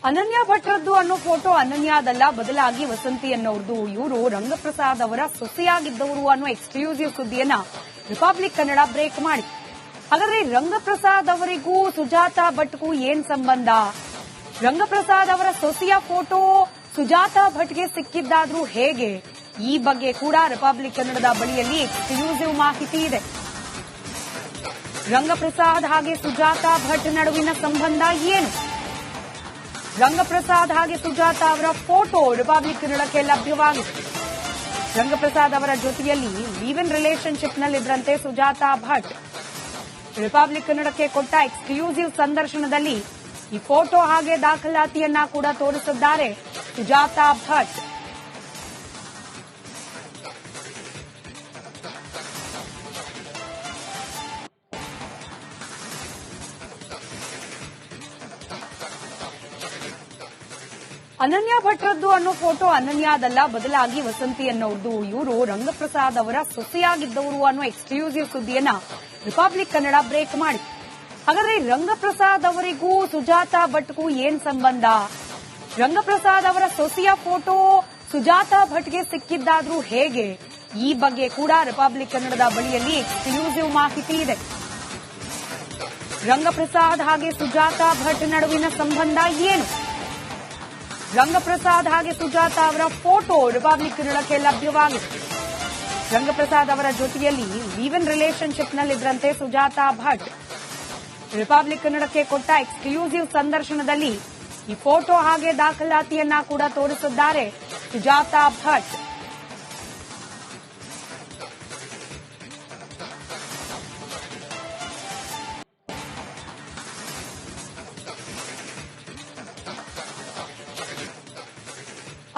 ಅನನ್ಯ ಭಟ್ರದ್ದು ಅನ್ನೋ ಫೋಟೋ ಅನನ್ಯಾದಲ್ಲ, ಬದಲಾಗಿ ವಸಂತಿ ಅನ್ನೋರ್ದು. ಇವರು ರಂಗಪ್ರಸಾದ್ ಅವರ ಸೊಸೆಯಾಗಿದ್ದವರು ಅನ್ನೋ ಎಕ್ಸ್ಕ್ಲೂಸಿವ್ ಸುದ್ದಿಯನ್ನ ರಿಪಬ್ಲಿಕ್ ಕನ್ನಡ ಬ್ರೇಕ್ ಮಾಡಿ. ಹಾಗಾದ್ರೆ ರಂಗಪ್ರಸಾದ್ ಅವರಿಗೂ ಸುಜಾತಾ ಭಟ್ಗೂ ಏನ್ ಸಂಬಂಧ? ರಂಗಪ್ರಸಾದ್ ಅವರ ಸೊಸೆಯ ಫೋಟೋ ಸುಜಾತಾ ಭಟ್ಗೆ ಸಿಕ್ಕಿದ್ದಾದ್ರೂ ಹೇಗೆ? ಈ ಬಗ್ಗೆ ಕೂಡ ರಿಪಬ್ಲಿಕ್ ಕನ್ನಡದ ಬಳಿಯಲ್ಲಿ ಎಕ್ಸ್ಕ್ಲೂಸಿವ್ ಮಾಹಿತಿ ಇದೆ. ರಂಗಪ್ರಸಾದ್ ಹಾಗೆ ಸುಜಾತಾ ಭಟ್ ನಡುವಿನ ಸಂಬಂಧ ಏನು? ರಂಗಪ್ರಸಾದ್ ಹಾಗೆ ಸುಜಾತಾ ಅವರ ಫೋಟೋ ರಿಪಬ್ಲಿಕ್ ಕನ್ನಡಕ್ಕೆ ಲಭ್ಯವಾಗಿದೆ. ರಂಗಪ್ರಸಾದ್ ಅವರ ಜೊತೆಯಲ್ಲಿ ಲಿವ್ ಇನ್ ರಿಲೇಶನ್ಶಿಪ್ನಲ್ಲಿದ್ದರಂತೆ ಸುಜಾತಾ ಭಟ್. ರಿಪಬ್ಲಿಕ್ ಕನ್ನಡಕ್ಕೆ ಕೊಟ್ಟ ಎಕ್ಸ್ಕ್ಲೂಸಿವ್ ಸಂದರ್ಶನದಲ್ಲಿ ಈ ಫೋಟೋ ಹಾಗೆ ದಾಖಲಾತಿಯನ್ನ ಕೂಡ ತೋರಿಸಿದ್ದಾರೆ ಸುಜಾತಾ ಭಟ್. ಅನನ್ಯ ಭಟ್ರದ್ದು ಅನ್ನೋ ಫೋಟೋ ಅನನ್ಯಾದಲ್ಲ, ಬದಲಾಗಿ ವಸಂತಿ ಅನ್ನೋರ್ದು. ಇವರು ರಂಗಪ್ರಸಾದ್ ಅವರ ಸೊಸೆಯಾಗಿದ್ದವರು ಅನ್ನೋ ಎಕ್ಸ್ಕ್ಲೂಸಿವ್ ಸುದ್ದಿಯನ್ನ ರಿಪಬ್ಲಿಕ್ ಕನ್ನಡ ಬ್ರೇಕ್ ಮಾಡಿ. ಹಾಗಾದ್ರೆ ರಂಗಪ್ರಸಾದ್ ಅವರಿಗೂ ಸುಜಾತಾ ಭಟ್ಗೂ ಏನ್ ಸಂಬಂಧ? ರಂಗಪ್ರಸಾದ್ ಅವರ ಸೊಸೆಯ ಫೋಟೋ ಸುಜಾತಾ ಭಟ್ಗೆ ಸಿಕ್ಕಿದ್ದಾದ್ರೂ ಹೇಗೆ? ಈ ಬಗ್ಗೆ ಕೂಡ ರಿಪಬ್ಲಿಕ್ ಕನ್ನಡದ ಬಳಿಯಲ್ಲಿ ಎಕ್ಸ್ಕ್ಲೂಸಿವ್ ಮಾಹಿತಿ ಇದೆ. ರಂಗಪ್ರಸಾದ್ ಹಾಗೆ ಸುಜಾತಾ ಭಟ್ ನಡುವಿನ ಸಂಬಂಧ ಏನು? ರಂಗಪ್ರಸಾದ್ ಹಾಗೆ ಸುಜಾತಾ ಅವರ ಫೋಟೋ ರಿಪಬ್ಲಿಕ್ ಕನ್ನಡಕ್ಕೆ ಲಭ್ಯವಾಗಿದೆ. ರಂಗಪ್ರಸಾದ್ ಅವರ ಜೊತೆಯಲ್ಲಿ ಲಿವ್ ಇನ್ ರಿಲೇಶನ್ಶಿಪ್ನಲ್ಲಿದ್ದರಂತೆ ಸುಜಾತಾ ಭಟ್. ರಿಪಬ್ಲಿಕ್ ಕನ್ನಡಕ್ಕೆ ಕೊಟ್ಟ ಎಕ್ಸ್ಕ್ಲೂಸಿವ್ ಸಂದರ್ಶನದಲ್ಲಿ ಈ ಫೋಟೋ ಹಾಗೆ ದಾಖಲಾತಿಯನ್ನ ಕೂಡ ತೋರಿಸಿದ್ದಾರೆ ಸುಜಾತಾ ಭಟ್.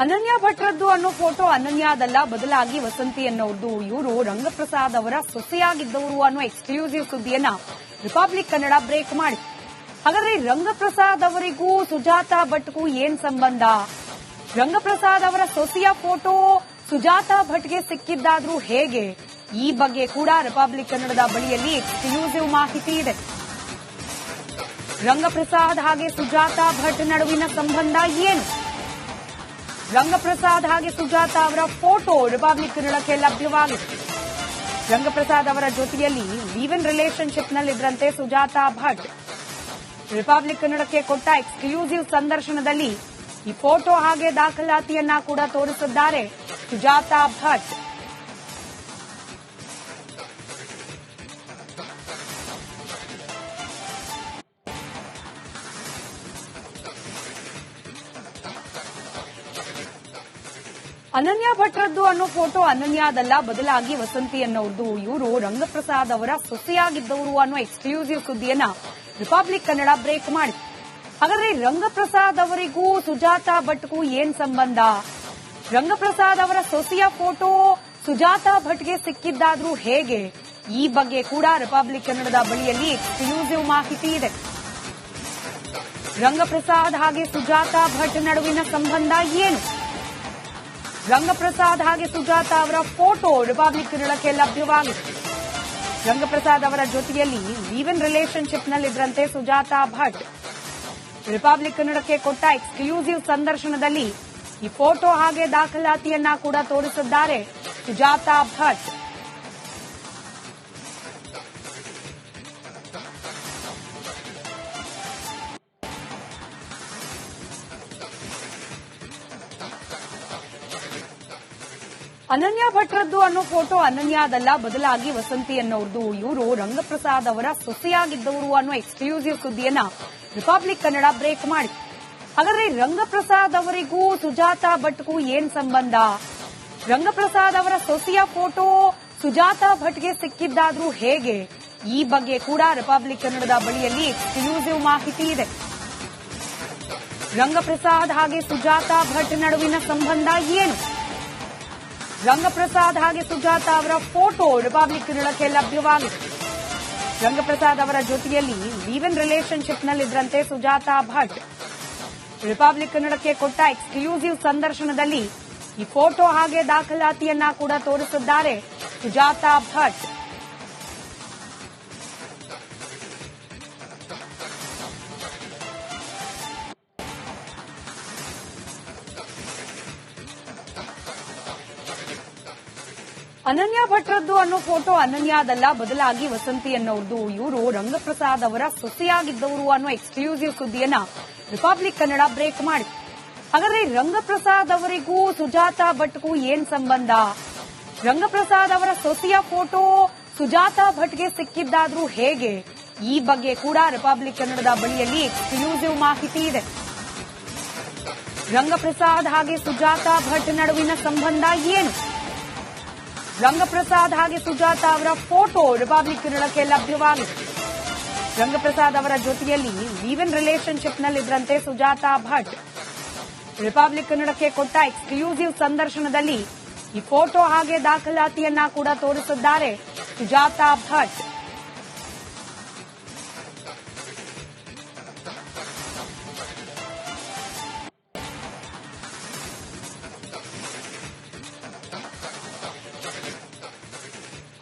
ಅನನ್ಯ ಭಟ್ರದ್ದು ಅನ್ನೋ ಫೋಟೋ ಅನನ್ಯಾದಲ್ಲ, ಬದಲಾಗಿ ವಸಂತಿ ಅನ್ನೋರ್ದು. ಇವರು ರಂಗಪ್ರಸಾದ್ ಅವರ ಸೊಸೆಯಾಗಿದ್ದವರು ಅನ್ನೋ ಎಕ್ಸ್ಕ್ಲೂಸಿವ್ ಸುದ್ದಿಯನ್ನ ರಿಪಬ್ಲಿಕ್ ಕನ್ನಡ ಬ್ರೇಕ್ ಮಾಡಿ. ಹಾಗಾದ್ರೆ ರಂಗಪ್ರಸಾದ್ ಅವರಿಗೂ ಸುಜಾತಾ ಭಟ್ಗೂ ಏನ್ ಸಂಬಂಧ? ರಂಗಪ್ರಸಾದ್ ಅವರ ಸೊಸೆಯ ಫೋಟೋ ಸುಜಾತಾ ಭಟ್ಗೆ ಸಿಕ್ಕಿದ್ದಾದ್ರೂ ಹೇಗೆ? ಈ ಬಗ್ಗೆ ಕೂಡ ರಿಪಬ್ಲಿಕ್ ಕನ್ನಡದ ಬಳಿಯಲ್ಲಿ ಎಕ್ಸ್ಕ್ಲೂಸಿವ್ ಮಾಹಿತಿ ಇದೆ. ರಂಗಪ್ರಸಾದ್ ಹಾಗೆ ಸುಜಾತಾ ಭಟ್ ನಡುವಿನ ಸಂಬಂಧ ಏನು? ರಂಗಪ್ರಸಾದ್ ಹಾಗೆ ಸುಜಾತಾ ಅವರ ಫೋಟೋ ರಿಪಬ್ಲಿಕ್ ಕನ್ನಡಕ್ಕೆ ಲಭ್ಯವಾಗಿದೆ. ರಂಗಪ್ರಸಾದ್ ಅವರ ಜೊತೆಯಲ್ಲಿ ಲಿವ್ ಇನ್ ರಿಲೇಶನ್ಶಿಪ್ನಲ್ಲಿದ್ದರಂತೆ ಸುಜಾತಾ ಭಟ್. ರಿಪಬ್ಲಿಕ್ ಕನ್ನಡಕ್ಕೆ ಕೊಟ್ಟ ಎಕ್ಸ್ಕ್ಲೂಸಿವ್ ಸಂದರ್ಶನದಲ್ಲಿ ಈ ಫೋಟೋ ಹಾಗೆ ದಾಖಲಾತಿಯನ್ನ ಕೂಡ ತೋರಿಸಿದ್ದಾರೆ ಸುಜಾತಾ ಭಟ್. ಅನನ್ಯ ಭಟ್ರದ್ದು ಅನ್ನೋ ಫೋಟೋ ಅನನ್ಯಾದಲ್ಲ, ಬದಲಾಗಿ ವಸಂತಿ ಅನ್ನೋರ್ದು. ಇವರು ರಂಗಪ್ರಸಾದ್ ಅವರ ಸೊಸೆಯಾಗಿದ್ದವರು ಅನ್ನೋ ಎಕ್ಸ್ಕ್ಲೂಸಿವ್ ಸುದ್ದಿಯನ್ನ ರಿಪಬ್ಲಿಕ್ ಕನ್ನಡ ಬ್ರೇಕ್ ಮಾಡಿ. ಹಾಗಾದ್ರೆ ರಂಗಪ್ರಸಾದ್ ಅವರಿಗೂ ಸುಜಾತಾ ಭಟ್ಗೂ ಏನ್ ಸಂಬಂಧ? ರಂಗಪ್ರಸಾದ್ ಅವರ ಸೊಸೆಯ ಫೋಟೋ ಸುಜಾತಾ ಭಟ್ಗೆ ಸಿಕ್ಕಿದ್ದಾದ್ರೂ ಹೇಗೆ? ಈ ಬಗ್ಗೆ ಕೂಡ ರಿಪಬ್ಲಿಕ್ ಕನ್ನಡದ ಬಳಿಯಲ್ಲಿ ಎಕ್ಸ್ಕ್ಲೂಸಿವ್ ಮಾಹಿತಿ ಇದೆ. ರಂಗಪ್ರಸಾದ್ ಹಾಗೆ ಸುಜಾತಾ ಭಟ್ ನಡುವಿನ ಸಂಬಂಧ ಏನು? ರಂಗಪ್ರಸಾದ್ ಹಾಗೆ ಸುಜಾತಾ ಅವರ ಫೋಟೋ ರಿಪಬ್ಲಿಕ್ ಕನ್ನಡಕ್ಕೆ ಲಭ್ಯವಾಗಿದೆ. ರಂಗಪ್ರಸಾದ್ ಅವರ ಜೊತೆಯಲ್ಲಿ ಲಿವ್ ಇನ್ ರಿಲೇಶನ್ಶಿಪ್ನಲ್ಲಿದ್ದರಂತೆ ಸುಜಾತಾ ಭಟ್. ರಿಪಬ್ಲಿಕ್ ಕನ್ನಡಕ್ಕೆ ಕೊಟ್ಟ ಎಕ್ಸ್ಕ್ಲೂಸಿವ್ ಸಂದರ್ಶನದಲ್ಲಿ ಈ ಫೋಟೋ ಹಾಗೆ ದಾಖಲಾತಿಯನ್ನ ಕೂಡ ತೋರಿಸಿದ್ದಾರೆ ಸುಜಾತಾ ಭಟ್. ಅನನ್ಯ ಭಟ್ರದ್ದು ಅನ್ನೋ ಫೋಟೋ ಅನನ್ಯಾದಲ್ಲ, ಬದಲಾಗಿ ವಸಂತಿ ಅನ್ನೋರ್ದು. ಇವರು ರಂಗಪ್ರಸಾದ್ ಅವರ ಸೊಸೆಯಾಗಿದ್ದವರು ಅನ್ನೋ ಎಕ್ಸ್ಕ್ಲೂಸಿವ್ ಸುದ್ದಿಯನ್ನ ರಿಪಬ್ಲಿಕ್ ಕನ್ನಡ ಬ್ರೇಕ್ ಮಾಡಿ. ಹಾಗಾದ್ರೆ ರಂಗಪ್ರಸಾದ್ ಅವರಿಗೂ ಸುಜಾತಾ ಭಟ್ಗೂ ಏನ್ ಸಂಬಂಧ? ರಂಗಪ್ರಸಾದ್ ಅವರ ಸೊಸೆಯ ಫೋಟೋ ಸುಜಾತಾ ಭಟ್ಗೆ ಸಿಕ್ಕಿದ್ದಾದ್ರೂ ಹೇಗೆ? ಈ ಬಗ್ಗೆ ಕೂಡ ರಿಪಬ್ಲಿಕ್ ಕನ್ನಡದ ಬಳಿಯಲ್ಲಿ ಎಕ್ಸ್ಕ್ಲೂಸಿವ್ ಮಾಹಿತಿ ಇದೆ. ರಂಗಪ್ರಸಾದ್ ಹಾಗೆ ಸುಜಾತಾ ಭಟ್ ನಡುವಿನ ಸಂಬಂಧ ಏನು? ರಂಗಪ್ರಸಾದ್ ಹಾಗೆ ಸುಜಾತಾ ಅವರ ಫೋಟೋ ರಿಪಬ್ಲಿಕ್ ಕನ್ನಡಕ್ಕೆ ಲಭ್ಯವಾಗಿದೆ. ರಂಗಪ್ರಸಾದ್ ಅವರ ಜೊತೆಯಲ್ಲಿ ಲಿವ್ ಇನ್ ರಿಲೇಶನ್ಶಿಪ್ನಲ್ಲಿದ್ದರಂತೆ ಸುಜಾತಾ ಭಟ್. ರಿಪಬ್ಲಿಕ್ ಕನ್ನಡಕ್ಕೆ ಕೊಟ್ಟ ಎಕ್ಸ್ಕ್ಲೂಸಿವ್ ಸಂದರ್ಶನದಲ್ಲಿ ಈ ಫೋಟೋ ಹಾಗೆ ದಾಖಲಾತಿಯನ್ನ ಕೂಡ ತೋರಿಸಿದ್ದಾರೆ ಸುಜಾತಾ ಭಟ್. ಅನನ್ಯ ಭಟ್ರದ್ದು ಅನ್ನೋ ಫೋಟೋ ಅನನ್ಯಾದಲ್ಲ, ಬದಲಾಗಿ ವಸಂತಿ ಅನ್ನೋರ್ದು. ಇವರು ರಂಗಪ್ರಸಾದ್ ಅವರ ಸೊಸೆಯಾಗಿದ್ದವರು ಅನ್ನೋ ಎಕ್ಸ್ಕ್ಲೂಸಿವ್ ಸುದ್ದಿಯನ್ನ ರಿಪಬ್ಲಿಕ್ ಕನ್ನಡ ಬ್ರೇಕ್ ಮಾಡಿ. ಹಾಗಾದ್ರೆ ರಂಗಪ್ರಸಾದ್ ಅವರಿಗೂ ಸುಜಾತಾ ಭಟ್ಗೂ ಏನ್ ಸಂಬಂಧ? ರಂಗಪ್ರಸಾದ್ ಅವರ ಸೊಸೆಯ ಫೋಟೋ ಸುಜಾತಾ ಭಟ್ಗೆ ಸಿಕ್ಕಿದ್ದಾದ್ರೂ ಹೇಗೆ? ಈ ಬಗ್ಗೆ ಕೂಡ ರಿಪಬ್ಲಿಕ್ ಕನ್ನಡದ ಬಳಿಯಲ್ಲಿ ಎಕ್ಸ್ಕ್ಲೂಸಿವ್ ಮಾಹಿತಿ ಇದೆ. ರಂಗಪ್ರಸಾದ್ ಹಾಗೆ ಸುಜಾತಾ ಭಟ್ ನಡುವಿನ ಸಂಬಂಧ ಏನು? ರಂಗಪ್ರಸಾದ್ ಹಾಗೆ ಸುಜಾತಾ ಅವರ ಫೋಟೋ ರಿಪಬ್ಲಿಕ್ ಕನ್ನಡಕ್ಕೆ ಲಭ್ಯವಾಗಿದೆ. ರಂಗಪ್ರಸಾದ್ ಅವರ ಜೊತೆಯಲ್ಲಿ ಲಿವ್ ಇನ್ ರಿಲೇಶನ್ಶಿಪ್ನಲ್ಲಿದ್ದರಂತೆ ಸುಜಾತಾ ಭಟ್. ರಿಪಬ್ಲಿಕ್ ಕನ್ನಡಕ್ಕೆ ಕೊಟ್ಟ ಎಕ್ಸ್ಕ್ಲೂಸಿವ್ ಸಂದರ್ಶನದಲ್ಲಿ ಈ ಫೋಟೋ ಹಾಗೆ ದಾಖಲಾತಿಯನ್ನ ಕೂಡ ತೋರಿಸಿದ್ದಾರೆ ಸುಜಾತಾ ಭಟ್.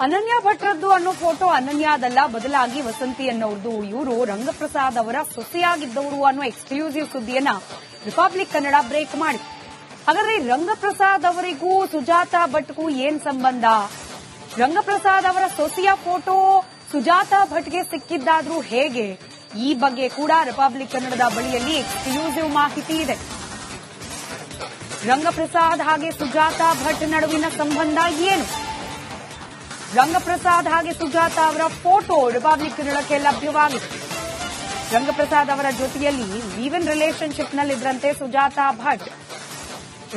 ಅನನ್ಯ ಭಟ್ರದ್ದು ಅನ್ನೋ ಫೋಟೋ ಅನನ್ಯಾದಲ್ಲ, ಬದಲಾಗಿ ವಸಂತಿ ಅನ್ನೋರ್ದು. ಇವರು ರಂಗಪ್ರಸಾದ್ ಅವರ ಸೊಸೆಯಾಗಿದ್ದವರು ಅನ್ನೋ ಎಕ್ಸ್ಕ್ಲೂಸಿವ್ ಸುದ್ದಿಯನ್ನ ರಿಪಬ್ಲಿಕ್ ಕನ್ನಡ ಬ್ರೇಕ್ ಮಾಡಿ. ಹಾಗಾದ್ರೆ ರಂಗಪ್ರಸಾದ್ ಅವರಿಗೂ ಸುಜಾತಾ ಭಟ್ಗೂ ಏನ್ ಸಂಬಂಧ? ರಂಗಪ್ರಸಾದ್ ಅವರ ಸೊಸೆಯ ಫೋಟೋ ಸುಜಾತಾ ಭಟ್ಗೆ ಸಿಕ್ಕಿದ್ದಾದ್ರೂ ಹೇಗೆ? ಈ ಬಗ್ಗೆ ಕೂಡ ರಿಪಬ್ಲಿಕ್ ಕನ್ನಡದ ಬಳಿಯಲ್ಲಿ ಎಕ್ಸ್ಕ್ಲೂಸಿವ್ ಮಾಹಿತಿ ಇದೆ. ರಂಗಪ್ರಸಾದ್ ಹಾಗೆ ಸುಜಾತಾ ಭಟ್ ನಡುವಿನ ಸಂಬಂಧ ಏನು? ರಂಗಪ್ರಸಾದ್ ಹಾಗೆ ಸುಜಾತಾ ಅವರ ಫೋಟೋ ರಿಪಬ್ಲಿಕ್ ಕನ್ನಡಕ್ಕೆ ಲಭ್ಯವಾಗಿದೆ. ರಂಗಪ್ರಸಾದ್ ಅವರ ಜೊತೆಯಲ್ಲಿ ಲಿವ್ ಇನ್ ರಿಲೇಶನ್ಶಿಪ್ನಲ್ಲಿದ್ದರಂತೆ ಸುಜಾತಾ ಭಟ್.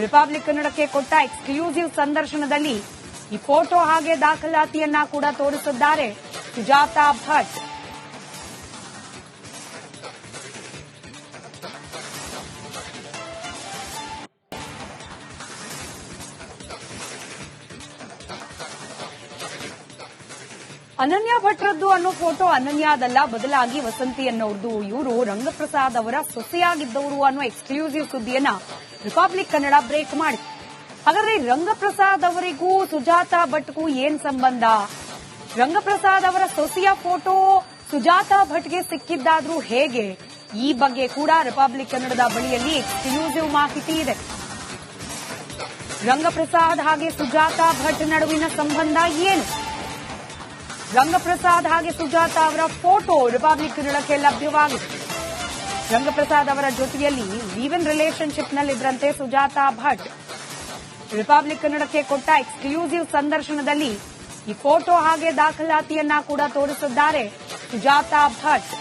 ರಿಪಬ್ಲಿಕ್ ಕನ್ನಡಕ್ಕೆ ಕೊಟ್ಟ ಎಕ್ಸ್ಕ್ಲೂಸಿವ್ ಸಂದರ್ಶನದಲ್ಲಿ ಈ ಫೋಟೋ ಹಾಗೆ ದಾಖಲಾತಿಯನ್ನ ಕೂಡ ತೋರಿಸಿದ್ದಾರೆ ಸುಜಾತಾ ಭಟ್. ಅನನ್ಯ ಭಟ್ರದ್ದು ಅನ್ನೋ ಫೋಟೋ ಅನನ್ಯಾದಲ್ಲ, ಬದಲಾಗಿ ವಸಂತಿ ಅನ್ನೋರ್ದು. ಇವರು ರಂಗಪ್ರಸಾದ್ ಅವರ ಸೊಸೆಯಾಗಿದ್ದವರು ಅನ್ನೋ ಎಕ್ಸ್ಕ್ಲೂಸಿವ್ ಸುದ್ದಿಯನ್ನ ರಿಪಬ್ಲಿಕ್ ಕನ್ನಡ ಬ್ರೇಕ್ ಮಾಡಿ. ಹಾಗಾದ್ರೆ ರಂಗಪ್ರಸಾದ್ ಅವರಿಗೂ ಸುಜಾತಾ ಭಟ್ಗೂ ಏನ್ ಸಂಬಂಧ? ರಂಗಪ್ರಸಾದ್ ಅವರ ಸೊಸೆಯ ಫೋಟೋ ಸುಜಾತಾ ಭಟ್ಗೆ ಸಿಕ್ಕಿದ್ದಾದ್ರೂ ಹೇಗೆ? ಈ ಬಗ್ಗೆ ಕೂಡ ರಿಪಬ್ಲಿಕ್ ಕನ್ನಡದ ಬಳಿಯಲ್ಲಿ ಎಕ್ಸ್ಕ್ಲೂಸಿವ್ ಮಾಹಿತಿ ಇದೆ. ರಂಗಪ್ರಸಾದ್ ಹಾಗೆ ಸುಜಾತಾ ಭಟ್ ನಡುವಿನ ಸಂಬಂಧ ಏನು? ರಂಗಪ್ರಸಾದ್ ಹಾಗೆ ಸುಜಾತಾ ಅವರ ಫೋಟೋ ರಿಪಬ್ಲಿಕ್ ಕನ್ನಡಕ್ಕೆ ಲಭ್ಯವಾಗಿದೆ. ರಂಗಪ್ರಸಾದ್ ಅವರ ಜೊತೆಯಲ್ಲಿ ಲಿವ್ ಇನ್ ರಿಲೇಶನ್ಶಿಪ್ನಲ್ಲಿದ್ದರಂತೆ ಸುಜಾತಾ ಭಟ್. ರಿಪಬ್ಲಿಕ್ ಕನ್ನಡಕ್ಕೆ ಕೊಟ್ಟ ಎಕ್ಸ್ಕ್ಲೂಸಿವ್ ಸಂದರ್ಶನದಲ್ಲಿ ಈ ಫೋಟೋ ಹಾಗೆ ದಾಖಲಾತಿಯನ್ನ ಕೂಡ ತೋರಿಸಿದ್ದಾರೆ ಸುಜಾತಾ ಭಟ್.